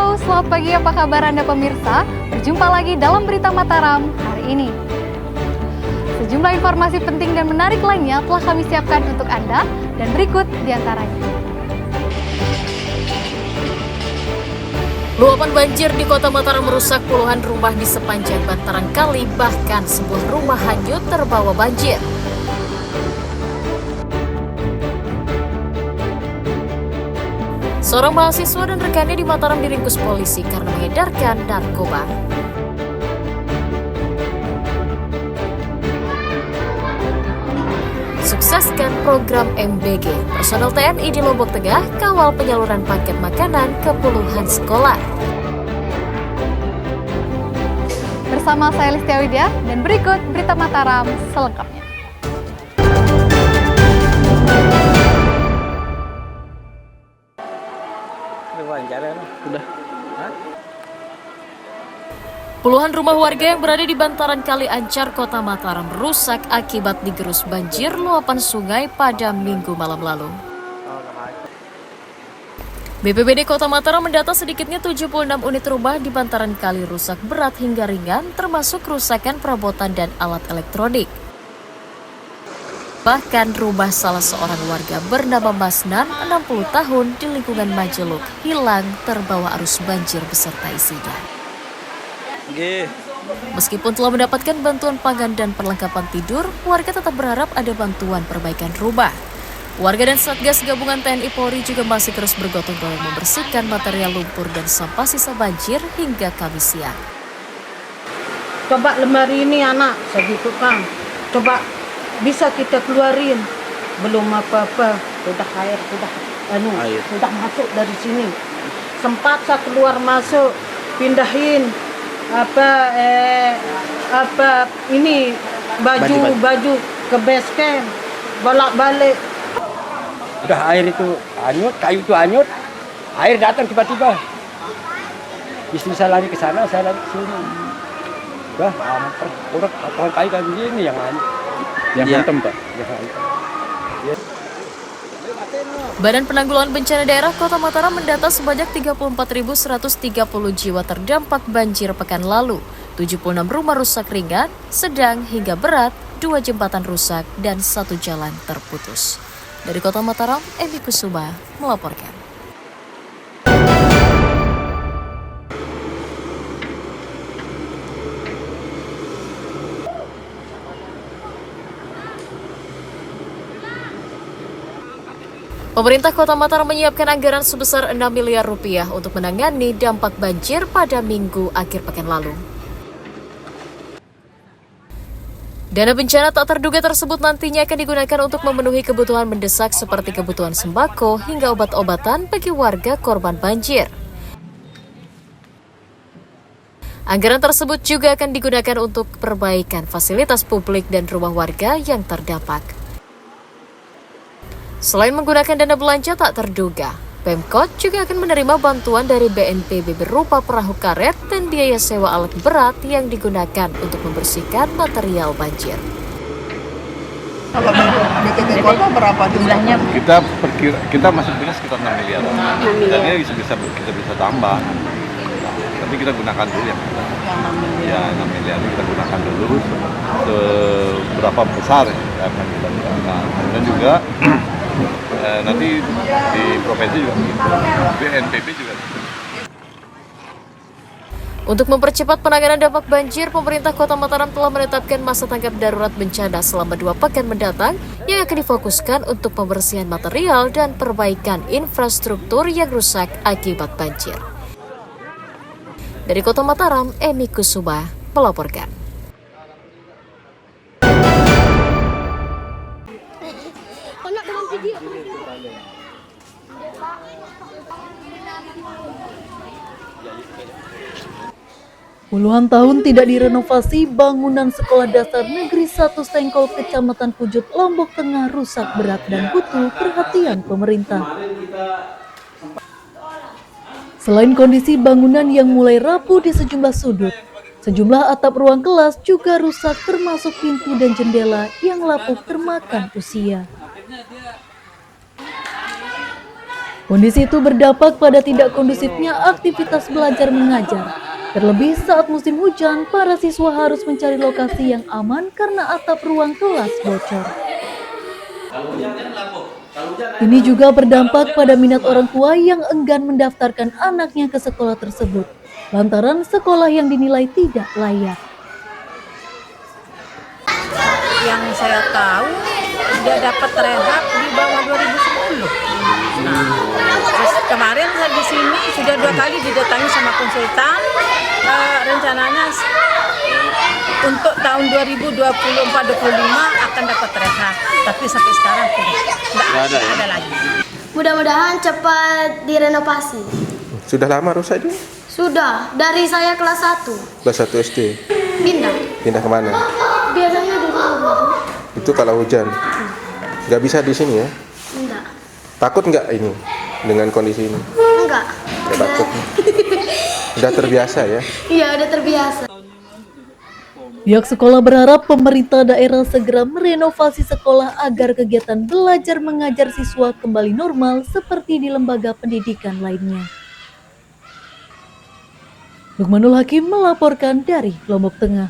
Halo, selamat pagi, apa kabar Anda pemirsa? Berjumpa lagi dalam Berita Mataram hari ini. Sejumlah informasi penting dan menarik lainnya telah kami siapkan untuk Anda, dan berikut diantaranya. Luapan banjir di Kota Mataram merusak puluhan rumah di sepanjang bantaran kali, bahkan sebuah rumah hanyut terbawa banjir. Seorang mahasiswa dan rekannya di Mataram diringkus polisi karena mengedarkan narkoba. Sukseskan program MBG. Personel TNI di Lombok Tengah kawal penyaluran paket makanan ke puluhan sekolah. Bersama saya Listia Widya, dan berikut Berita Mataram selengkapnya. Puluhan rumah warga yang berada di bantaran Kali Ancar, Kota Mataram rusak akibat digerus banjir luapan sungai pada Minggu malam lalu. BPBD Kota Mataram mendata sedikitnya 76 unit rumah di bantaran kali rusak berat hingga ringan, termasuk kerusakan perabotan dan alat elektronik. Bahkan rumah salah seorang warga bernama Masnan, 60 tahun, di lingkungan Majeluk, hilang terbawa arus banjir beserta isinya. Meskipun telah mendapatkan bantuan pangan dan perlengkapan tidur, warga tetap berharap ada bantuan perbaikan rumah. Warga dan Satgas Gabungan TNI Polri juga masih terus bergotong royong membersihkan material lumpur dan sampah sisa banjir hingga Kamis siang. Coba lemari ini anak, segitu Kang. Coba bisa kita keluarin. Belum apa-apa, udah air, udah masuk dari sini. Sempat saya keluar masuk, pindahin ini baju ke base camp, bolak-balik. Udah air itu hanyut, kayu itu hanyut, air datang tiba-tiba. Istri saya lari ke sana, saya lari ke sini. Udah hampir, udah pohon kayu kayak begini yang hanyut. Yang hantem, Pak. Badan Penanggulangan Bencana Daerah Kota Mataram mendata sebanyak 34.130 jiwa terdampak banjir pekan lalu. 76 rumah rusak ringan, sedang hingga berat, 2 jembatan rusak, dan 1 jalan terputus. Dari Kota Mataram, Emi Kusuma melaporkan. Pemerintah Kota Mataram menyiapkan anggaran sebesar 6 miliar rupiah untuk menangani dampak banjir pada Minggu akhir pekan lalu. Dana bencana tak terduga tersebut nantinya akan digunakan untuk memenuhi kebutuhan mendesak seperti kebutuhan sembako hingga obat-obatan bagi warga korban banjir. Anggaran tersebut juga akan digunakan untuk perbaikan fasilitas publik dan rumah warga yang terdampak. Selain menggunakan dana belanja tak terduga, Pemkot juga akan menerima bantuan dari BNPB berupa perahu karet dan biaya sewa alat berat yang digunakan untuk membersihkan material banjir. Kalau BPT Kota berapa jumlahnya? Kita masih punya sekitar 6 miliar. Dan ini kita bisa tambah. Tapi kita gunakan dulu yang ada. Ya 6 miliar kita gunakan dulu seberapa besar ya, akan kita gunakan. Dan juga nanti di provinsi juga begitu, BNPB juga begitu. Untuk mempercepat penanganan dampak banjir, pemerintah Kota Mataram telah menetapkan masa tanggap darurat bencana selama 2 pekan mendatang yang akan difokuskan untuk pembersihan material dan perbaikan infrastruktur yang rusak akibat banjir. Dari Kota Mataram, Emi Kusuma melaporkan. Puluhan tahun tidak direnovasi, bangunan Sekolah Dasar Negeri 1 Sengkol, Kecamatan Pujut, Lombok Tengah rusak berat dan butuh perhatian pemerintah. Selain kondisi bangunan yang mulai rapuh di sejumlah sudut, sejumlah atap ruang kelas juga rusak termasuk pintu dan jendela yang lapuk termakan usia. Kondisi itu berdampak pada tidak kondusifnya aktivitas belajar mengajar. Terlebih saat musim hujan, para siswa harus mencari lokasi yang aman karena atap ruang kelas bocor. Ini juga berdampak pada minat orang tua yang enggan mendaftarkan anaknya ke sekolah tersebut, lantaran sekolah yang dinilai tidak layak. Yang saya tahu dia dapat rehab di bawah 2010. Terus kemarin saya di sini sudah 2 kali didatangi sama konsultan. Rencananya untuk tahun 2024-25 akan dapat rehab, tapi sampai sekarang tidak ada lagi. Mudah-mudahan cepat direnovasi. Sudah lama rusak itu? Sudah, dari saya kelas 1. Kelas 1 SD? Pindah. Pindah kemana? Biasanya di rumah. Itu kalau hujan? Nggak bisa di sini ya? Enggak. Takut nggak ini dengan kondisi ini? Enggak. Nggak takut? Udah terbiasa ya? Iya, udah terbiasa. Pihak sekolah berharap pemerintah daerah segera merenovasi sekolah agar kegiatan belajar mengajar siswa kembali normal seperti di lembaga pendidikan lainnya. Lukmanul Hakim melaporkan dari Lombok Tengah.